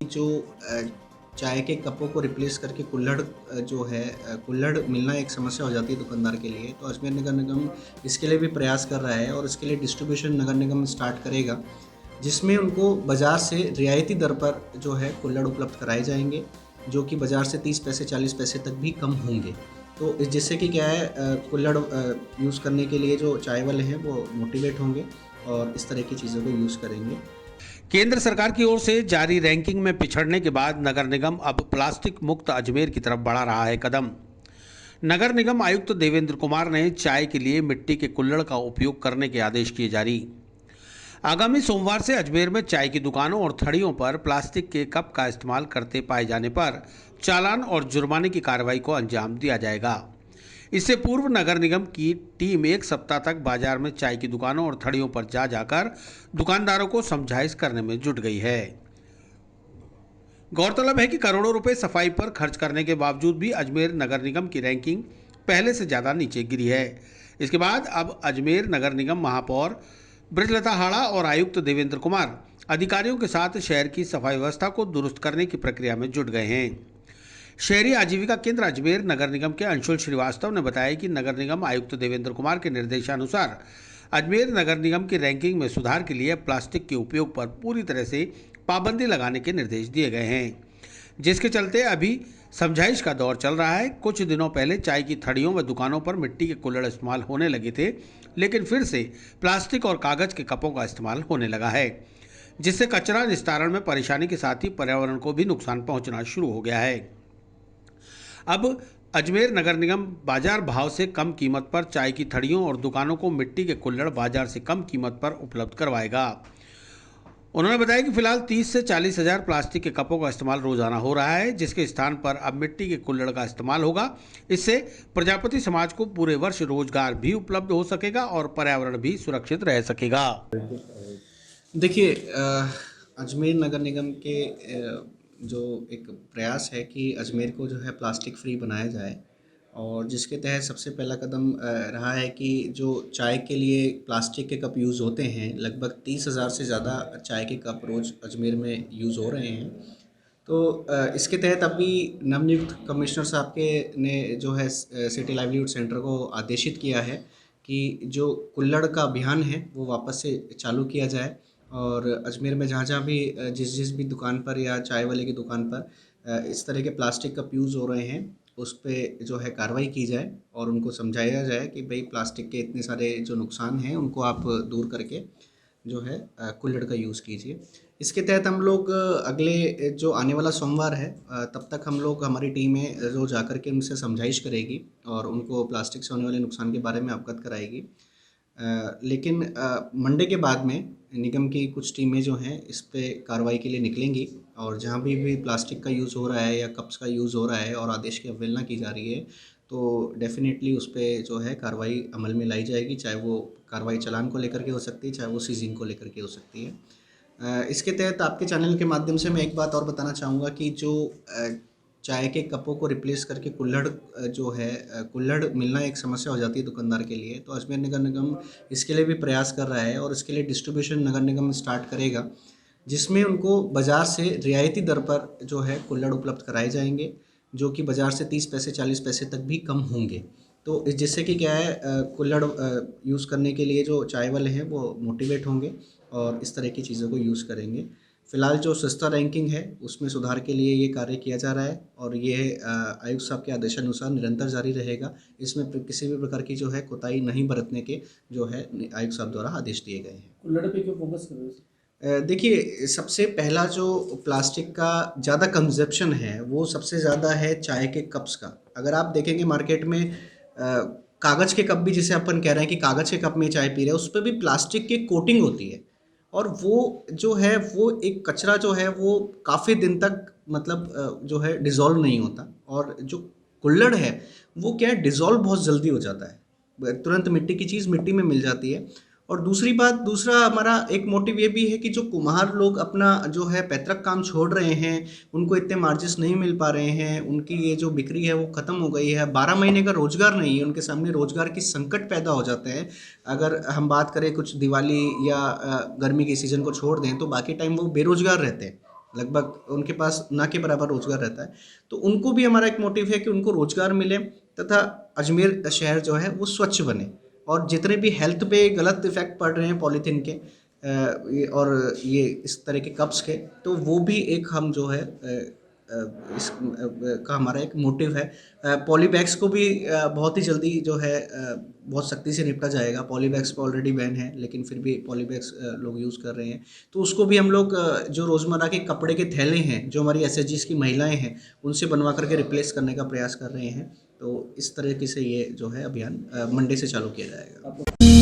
जो चाय के कपों को रिप्लेस करके कुल्हड़ जो है कुल्हड़ मिलना एक समस्या हो जाती है दुकानदार के लिए। तो अजमेर नगर निगम इसके लिए भी प्रयास कर रहा है और इसके लिए डिस्ट्रीब्यूशन नगर निगम स्टार्ट करेगा, जिसमें उनको बाज़ार से रियायती दर पर जो है कुल्हड़ उपलब्ध कराए जाएँगे, जो कि बाज़ार से 30 पैसे 40 पैसे तक भी कम होंगे। तो जिससे कि क्या है कुल्हड़ यूज़ करने के लिए जो चाय वाले हैं वो मोटिवेट होंगे और इस तरह की चीज़ों को यूज़ करेंगे। केंद्र सरकार की ओर से जारी रैंकिंग में पिछड़ने के बाद नगर निगम अब प्लास्टिक मुक्त अजमेर की तरफ बढ़ा रहा है कदम। नगर निगम आयुक्त देवेंद्र कुमार ने चाय के लिए मिट्टी के कुल्हड़ का उपयोग करने के आदेश किए जारी। आगामी सोमवार से अजमेर में चाय की दुकानों और थड़ियों पर प्लास्टिक के कप का इस्तेमाल करते पाए जाने पर चालान और जुर्माने की कार्रवाई को अंजाम दिया जाएगा। इससे पूर्व नगर निगम की टीम एक सप्ताह तक बाजार में चाय की दुकानों और थड़ियों पर जाकर दुकानदारों को समझाइश करने में जुट गई है। गौरतलब है कि करोड़ों रुपए सफाई पर खर्च करने के बावजूद भी अजमेर नगर निगम की रैंकिंग पहले से ज़्यादा नीचे गिरी है। इसके बाद अब अजमेर नगर निगम महापौर ब्रजलता हाड़ा और आयुक्त देवेंद्र कुमार अधिकारियों के साथ शहर की सफाई व्यवस्था को दुरुस्त करने की प्रक्रिया में जुट गए हैं। शहरी आजीविका केंद्र अजमेर नगर निगम के अंशुल श्रीवास्तव ने बताया कि नगर निगम आयुक्त देवेंद्र कुमार के निर्देशानुसार अजमेर नगर निगम की रैंकिंग में सुधार के लिए प्लास्टिक के उपयोग पर पूरी तरह से पाबंदी लगाने के निर्देश दिए गए हैं, जिसके चलते अभी समझाइश का दौर चल रहा है। कुछ दिनों पहले चाय की थड़ियों व दुकानों पर मिट्टी के कुल्हड़ इस्तेमाल होने लगे थे, लेकिन फिर से प्लास्टिक और कागज के कपों का इस्तेमाल होने लगा है, जिससे कचरा निस्तारण में परेशानी के साथ ही पर्यावरण को भी नुकसान पहुंचना शुरू हो गया है। अब अजमेर नगर निगम बाजार भाव से कम कीमत पर चाय की थड़ियों और दुकानों को मिट्टी के कुल्हड़ बाजार से कम कीमत पर उपलब्ध करवाएगा। उन्होंने बताया कि फिलहाल 30 से 40 हजार प्लास्टिक के कपों का इस्तेमाल रोजाना हो रहा है, जिसके स्थान पर अब मिट्टी के कुल्हड़ का इस्तेमाल होगा। इससे प्रजापति समाज को पूरे वर्ष रोजगार भी उपलब्ध हो सकेगा और पर्यावरण भी सुरक्षित रह सकेगा। देखिए अजमेर नगर निगम के जो एक प्रयास है कि अजमेर को जो है प्लास्टिक फ्री बनाया जाए, और जिसके तहत सबसे पहला कदम रहा है कि जो चाय के लिए प्लास्टिक के कप यूज़ होते हैं, लगभग 30,000 से ज़्यादा चाय के कप रोज़ अजमेर में यूज़ हो रहे हैं। तो इसके तहत अभी नवनियुक्त कमिश्नर साहब के ने जो है सिटी लाइवलीहुड सेंटर को आदेशित किया है कि जो कुल्हड़ का अभियान है वो वापस से चालू किया जाए, और अजमेर में जहाँ-जहाँ भी जिस भी दुकान पर या चाय वाले की दुकान पर इस तरह के प्लास्टिक कप यूज़ हो रहे हैं, उस पे जो है कार्रवाई की जाए और उनको समझाया जाए कि भई प्लास्टिक के इतने सारे जो नुकसान हैं उनको आप दूर करके जो है कुल्हड़ का यूज़ कीजिए। इसके तहत हम लोग अगले जो आने वाला सोमवार है तब तक हम लोग हमारी टीमें रोज़ आकर के उनसे समझाइश करेगी और उनको प्लास्टिक से होने वाले नुकसान के बारे में अवगत कराएगी। लेकिन मंडे के बाद में निगम की कुछ टीमें जो हैं इस पे कार्रवाई के लिए निकलेंगी, और जहाँ भी प्लास्टिक का यूज़ हो रहा है या कप्स का यूज़ हो रहा है और आदेश की अवहेलना की जा रही है, तो डेफ़िनेटली उस पे जो है कार्रवाई अमल में लाई जाएगी। चाहे वो कार्रवाई चालान को लेकर के हो सकती है, चाहे वो सीजिंग को लेकर के हो सकती है। इसके तहत आपके चैनल के माध्यम से मैं एक बात और बताना चाहूँगा कि जो चाय के कपों को रिप्लेस करके कुल्हड़ जो है कुल्हड़ मिलना एक समस्या हो जाती है दुकानदार के लिए। तो अजमेर नगर निगम इसके लिए भी प्रयास कर रहा है और इसके लिए डिस्ट्रीब्यूशन नगर निगम स्टार्ट करेगा, जिसमें उनको बाज़ार से रियायती दर पर जो है कुल्हड़ उपलब्ध कराए जाएँगे, जो कि बाज़ार से 30 पैसे 40 पैसे तक भी कम होंगे। तो जिससे कि क्या है कुल्हड़ यूज़ करने के लिए जो चाय वाले हैं वो मोटिवेट होंगे और इस तरह की चीज़ों को यूज़ करेंगे। फ़िलहाल जो सस्ता रैंकिंग है उसमें सुधार के लिए ये कार्य किया जा रहा है और ये आयुक्त साहब के आदेशानुसार निरंतर जारी रहेगा। इसमें किसी भी प्रकार की जो है कोताही नहीं बरतने के जो है आयुक्त साहब द्वारा आदेश दिए गए हैं। कुल्हड़ पे क्यों फोकस कर रहे हो? देखिए सबसे पहला जो प्लास्टिक का ज़्यादा कंजप्शन है वो सबसे ज़्यादा है चाय के कप्स का। अगर आप देखेंगे मार्केट में कागज़ के कप भी, जिसे अपन कह रहे हैं कि कागज़ के कप में चाय पी रहे हैं, उस पे भी प्लास्टिक की कोटिंग होती है और वो जो है वो एक कचरा जो है वो काफ़ी दिन तक मतलब जो है डिज़ोल्व नहीं होता, और जो कुल्हड़ है वो क्या है डिज़ोल्व बहुत जल्दी हो जाता है, तुरंत मिट्टी की चीज़ मिट्टी में मिल जाती है। और दूसरी बात, दूसरा हमारा एक मोटिव ये भी है कि जो कुम्हार लोग अपना जो है पैतृक काम छोड़ रहे हैं, उनको इतने मार्जिस नहीं मिल पा रहे हैं, उनकी ये जो बिक्री है वो ख़त्म हो गई है, 12 महीने का रोज़गार नहीं है, उनके सामने रोज़गार की संकट पैदा हो जाते हैं। अगर हम बात करें कुछ दिवाली या गर्मी के सीज़न को छोड़ दें तो बाकी टाइम वो बेरोज़गार रहते हैं। लगभग उनके पास ना के बराबर रोजगार रहता है। तो उनको भी हमारा एक मोटिव है कि उनको रोजगार मिले तथा अजमेर शहर जो है वो स्वच्छ बने, और जितने भी हेल्थ पे गलत इफेक्ट पड़ रहे हैं पॉलीथीन के और ये इस तरह के कप्स के, तो वो भी एक हम जो है इस का हमारा एक मोटिव है। पॉली बैग्स को भी बहुत ही जल्दी जो है बहुत सख्ती से निपटा जाएगा। पॉली बैग्स पे ऑलरेडी बैन है, लेकिन फिर भी पॉली बैग्स लोग यूज़ कर रहे हैं, तो उसको भी हम लोग जो रोज़मर्रा के कपड़े के थैले हैं जो हमारी एसएचजीज़ की महिलाएं हैं उनसे बनवा करके रिप्लेस करने का प्रयास कर रहे हैं। तो इस तरीके से ये जो है अभियान मंडे से चालू किया जाएगा।